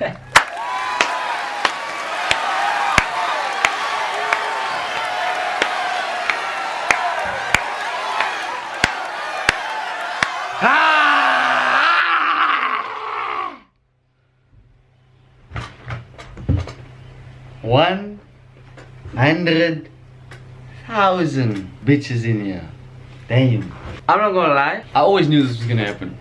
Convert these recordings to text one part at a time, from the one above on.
Ah! 100,000 bitches in here. Damn. I'm not gonna lie, I always knew this was gonna happen.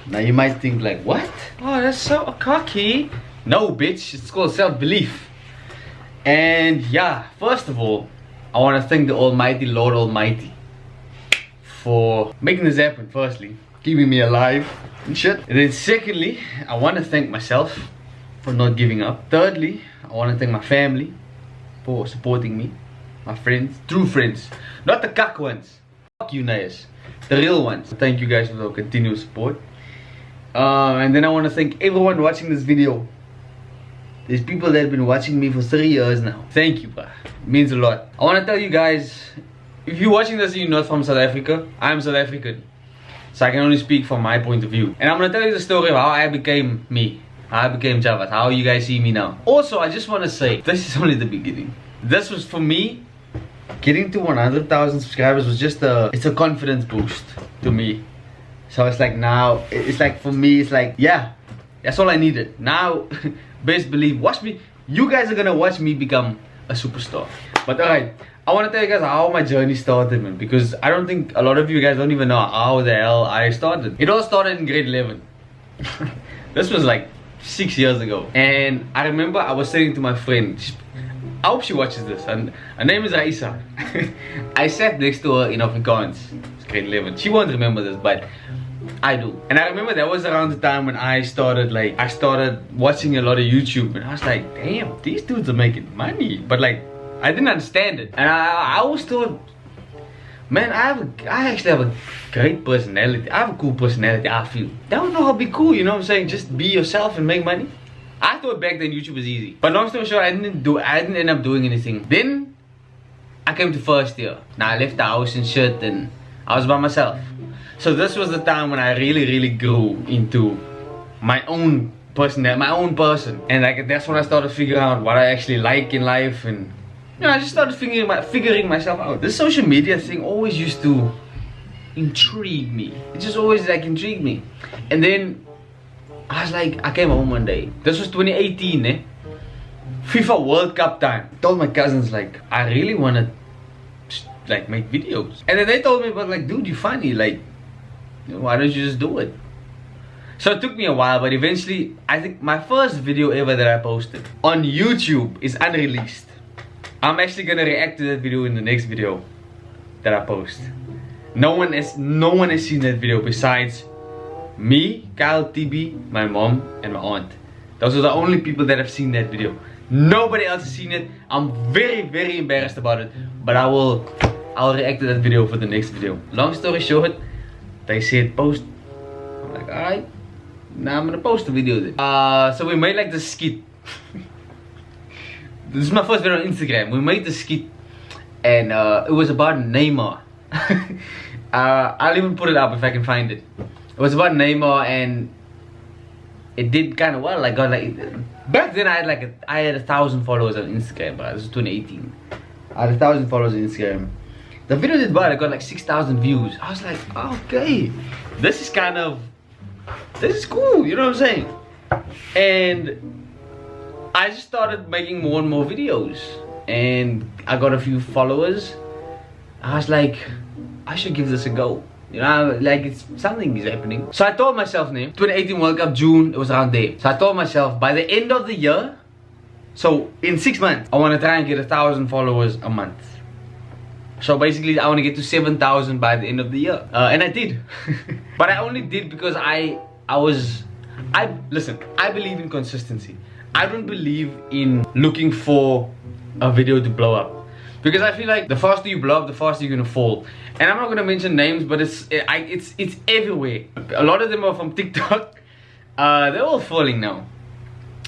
Now you might think like, what? Oh, that's so cocky. No, bitch, it's called self-belief. And yeah, first of all, I want to thank the Almighty Lord Almighty for making this happen. Firstly, keeping me alive and shit. And then secondly, I want to thank myself for not giving up. Thirdly, I want to thank my family for supporting me. My friends, true friends, not the cuck ones. Fuck you, Nayas. The real ones. Thank you guys for the continuous support. And then I want to thank everyone watching this video. There's people that have been watching me for 3 years now. Thank you, bro. It means a lot. I want to tell you guys, if you're watching this and you're not from South Africa, I'm South African. So I can only speak from my point of view. And I'm going to tell you the story of how I became me. How I became Javas. How you guys see me now. Also, I just want to say, this is only the beginning. This was for me. Getting to 100,000 subscribers was just it's a confidence boost to me. So it's like now, it's like for me, it's like, yeah, that's all I needed. Now, best believe, watch me. You guys are gonna watch me become a superstar. But alright, I want to tell you guys how my journey started, man. Because I don't think a lot of you guys don't even know how the hell I started. It all started in grade 11. This was like 6 years ago. And I remember I was saying to my friend, I hope she watches this, and her name is Raisa. I sat next to her in Afrikaans. It's grade 11. She won't remember this, but I do. And I remember that was around the time when I started watching a lot of YouTube, and I was like, damn, these dudes are making money. But like, I didn't understand it. And I always thought, man, I actually have a great personality. I have a cool personality, I feel. That would know how to be cool, you know what I'm saying? Just be yourself and make money. I thought back then YouTube was easy. But long story short, I didn't end up doing anything. Then I came to first year. Now I left the house and shit, and I was by myself. So this was the time when I really grew into my own personality, my own person. And like that's when I started figuring out what I actually like in life, and you know, I just started figuring myself out. This social media thing always used to intrigue me. It just always like intrigued me. And then I was like, I came home one day. This was 2018, eh? FIFA World Cup time. I told my cousins like, I really wanna like make videos. And then they told me, but like, dude, you're funny. Like, why don't you just do it? So it took me a while, but eventually, I think my first video ever that I posted on YouTube is unreleased. I'm actually gonna react to that video in the next video that I post. No one has seen that video besides me, Kyle, TB, my mom, and my aunt. Those are the only people that have seen that video. Nobody else has seen it. I'm very embarrassed about it, but I'll react to that video for the next video. Long story short, they said post. I'm like, alright, now I'm gonna post the video then. So we made like the skit. This is my first video on Instagram. We made the skit, and it was about Neymar. I'll even put it up if I can find it. It was about Neymar, and it did kind of well. I got like, back then I had 1,000 followers on Instagram, but this was 2018. I had 1,000 followers on Instagram. The video did well. I got like 6,000 views. I was like, okay, this is cool. You know what I'm saying? And I just started making more and more videos, and I got a few followers. I was like, I should give this a go. You know, like something is happening. So I told myself, 2018 World Cup, June, it was around there. So I told myself, by the end of the year, so in 6 months, I want to try and get 1,000 followers a month. So basically, I want to get to 7,000 by the end of the year. And I did. But I only did because listen, I believe in consistency. I don't believe in looking for a video to blow up. Because I feel like the faster you blow up, the faster you're gonna fall. And I'm not gonna mention names, but it's everywhere. A lot of them are from TikTok. They're all falling now.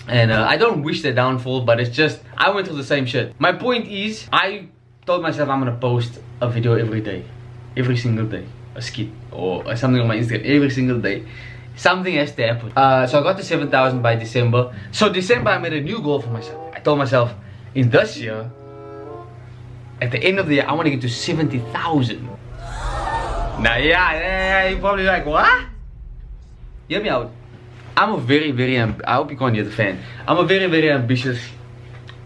And I don't wish their downfall, but it's just, I went through the same shit. My point is, I told myself I'm gonna post a video every day. Every single day. A skit or something on my Instagram every single day. Something has to happen. So I got to 7,000 by December. So December I made a new goal for myself. I told myself, in this year, at the end of the year, I want to get to 70,000. Now yeah, you're probably like, what? Hear me out. I'm a very, I hope you can't hear the fan. I'm a very ambitious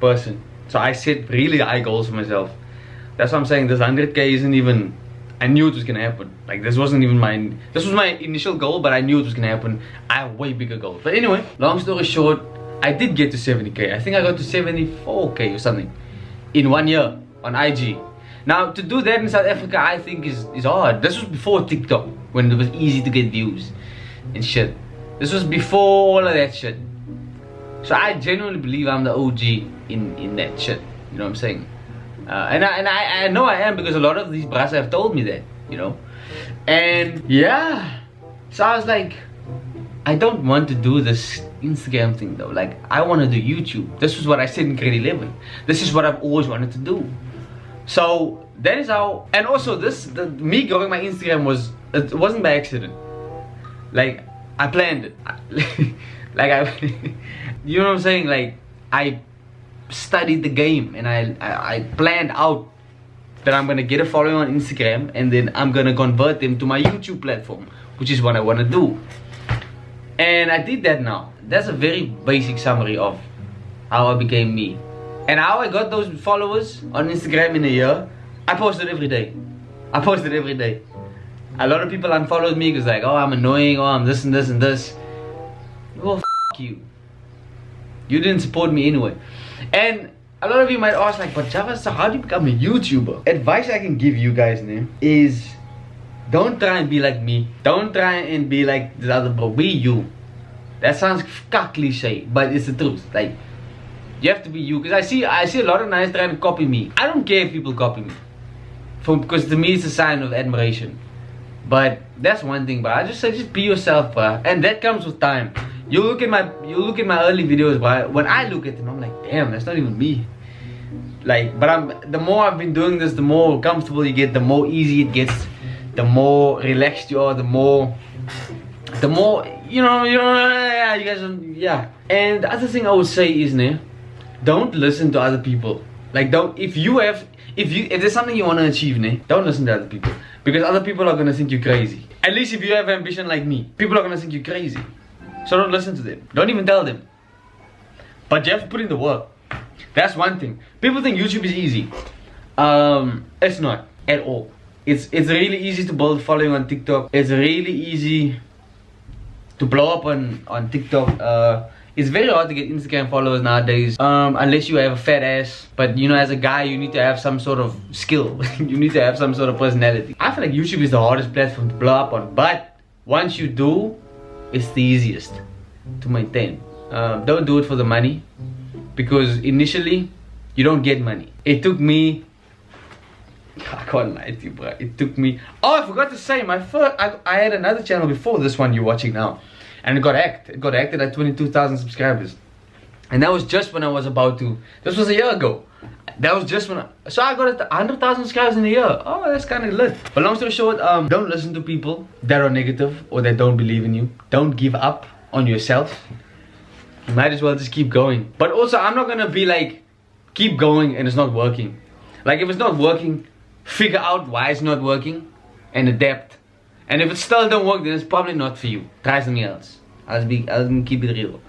person. So I set really high goals for myself. That's what I'm saying. This 100k isn't even, I knew it was gonna happen. Like this wasn't even this was my initial goal, but I knew it was gonna happen. I have way bigger goals. But anyway, long story short, I did get to 70k. I think I got to 74k or something in 1 year on IG. Now to do that in South Africa, I think is hard. This was before TikTok, when it was easy to get views and shit. This was before all of that shit. So I genuinely believe I'm the OG in that shit. You know what I'm saying? And I know I am, because a lot of these bras have told me that, you know. And yeah, so I was like, I don't want to do this Instagram thing though. Like I want to do YouTube. This was what I said in grade 11. This is what I've always wanted to do. So that is how. And also me growing my Instagram it wasn't by accident. Like I planned it. Like you know what I'm saying? Like I studied the game, and I planned out that I'm gonna get a following on Instagram, and then I'm gonna convert them to my YouTube platform, which is what I want to do. And I did that now. That's a very basic summary of how I became me. And how I got those followers on Instagram in a year. I posted every day. A lot of people unfollowed me because like, oh, I'm annoying, oh, I'm this and this and this. Well, f you. You didn't support me anyway. And a lot of you might ask like, but Javas, so how do you become a YouTuber? Advice I can give you guys now is, don't try and be like me. Don't try and be like this other bro. Be you. That sounds cliche, but it's the truth. Like, you have to be you. Because I see a lot of guys trying to copy me. I don't care if people copy me, because to me it's a sign of admiration. But that's one thing, bro. I just say, just be yourself, bro. And that comes with time. You look at my early videos, bro. When I look at them, I'm like, damn, that's not even me. Like, but the more I've been doing this, the more comfortable you get, the more easy it gets, the more relaxed you are, the more you know, yeah, you guys, yeah. And the other thing I would say is, don't listen to other people. Like, if there's something you want to achieve, don't listen to other people, because other people are gonna think you're crazy. At least if you have ambition like me, people are gonna think you're crazy. So don't listen to them. Don't even tell them. But you have to put in the work. That's one thing. People think YouTube is easy. It's not at all. It's really easy to build a following on TikTok. It's really easy to blow up on TikTok. It's very hard to get Instagram followers nowadays, unless you have a fat ass. But you know, as a guy, you need to have some sort of skill. You need to have some sort of personality. I feel like YouTube is the hardest platform to blow up on. But once you do, it's the easiest to maintain. Don't do it for the money, because initially you don't get money. It took me, I can't lie to you, bro. It took me, oh, I forgot to say, I had another channel before this one you're watching now, and it got hacked. It got hacked at 22,000 subscribers, and that was just when I was about to. This was a year ago. That was just when so I got 100,000 subscribers in a year. Oh, that's kind of lit. But long story short, don't listen to people that are negative or that don't believe in you. Don't give up on yourself. You might as well just keep going. But also, I'm not gonna be like, keep going and it's not working. Like, if it's not working, figure out why it's not working and adapt. And if it still don't work, then it's probably not for you. Try something else. I'll keep it real.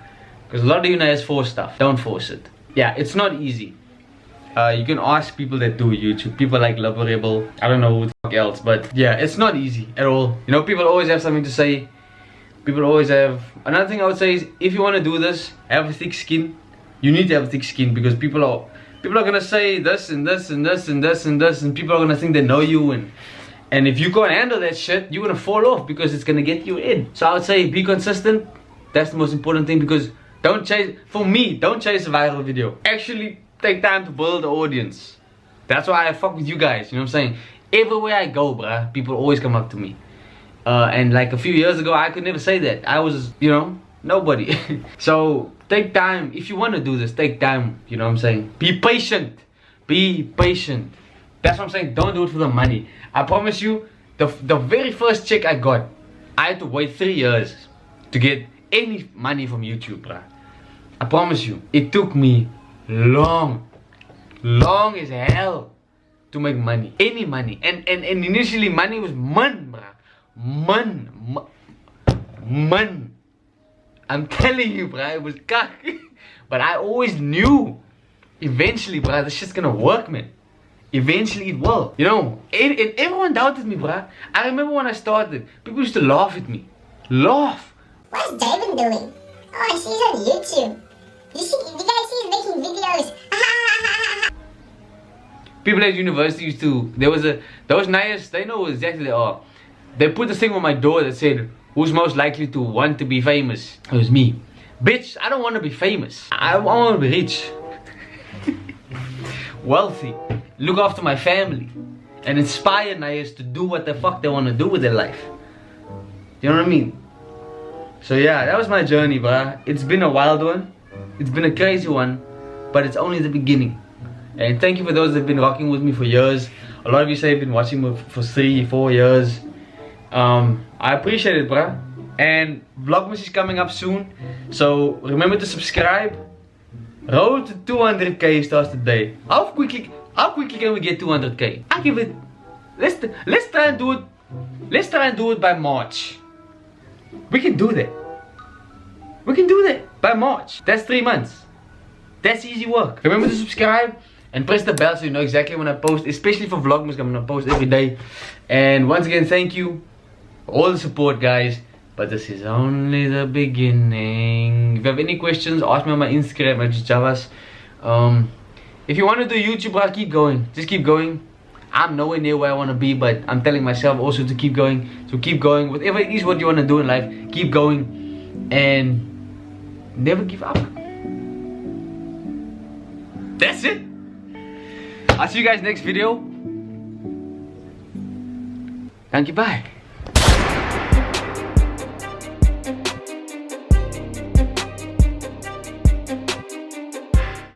Because a lot of you guys force stuff. Don't force it. Yeah, it's not easy. You can ask people that do YouTube, people like Rebel, I don't know who the fuck else, but yeah, it's not easy at all. You know, people always have something to say. People always have. Another thing I would say is, if you want to do this, have a thick skin. You need to have a thick skin, because people are gonna say this and this and this and this and this, and people are gonna think they know you, and if you can't handle that shit, you're gonna fall off, because it's gonna get you in. So I would say, be consistent. That's the most important thing, because don't chase a viral video. Actually take time to build the audience. That's why I fuck with you guys, you know what I'm saying? Everywhere I go, bruh, people always come up to me. And like a few years ago, I could never say that. I was, you know, nobody. So take time. If you want to do this, take time, you know what I'm saying? Be patient. Be patient. That's what I'm saying. Don't do it for the money. I promise you, the very first check I got, I had to wait 3 years. to get any money from YouTube, bruh. I promise you, it took me long as hell to make money, any money. And initially money was mun, bruh. Mun. I'm telling you, bruh, it was cock. But I always knew, eventually, bruh, this shit's gonna work, man. Eventually it will. You know, and everyone doubted me, bruh. I remember when I started, people used to laugh at me. Laugh. What's David doing? Oh, I see he's on YouTube. You guys see he's making videos. People at university used to, those Nayas, they know exactly they are. They put this thing on my door that said, who's most likely to want to be famous? It was me. Bitch, I don't want to be famous. I want to be rich. Wealthy. Look after my family. And inspire Nayas to do what the fuck they want to do with their life. You know what I mean? So yeah, that was my journey, bruh. It's been a wild one. It's been a crazy one. But it's only the beginning. And thank you for those that have been rocking with me for years. A lot of you say you've been watching me for 3-4 years. I appreciate it, bruh. And Vlogmas is coming up soon. So remember to subscribe. Road to 200k starts today. How quickly can we get 200k? I give it. Let's try and do it. Let's try and do it by March. We can do that. We can do that by March. That's 3 months. That's easy work. Remember to subscribe and press the bell so you know exactly when I post. Especially for Vlogmas, I'm gonna post every day. And once again, thank you for all the support, guys. But this is only the beginning. If you have any questions, ask me on my Instagram at @justjavas. If you want to do YouTube, bro, keep going. Just keep going. I'm nowhere near where I want to be, but I'm telling myself also to keep going. So keep going. Whatever it is what you want to do in life, keep going. And never give up. That's it. I'll see you guys next video. Thank you, bye.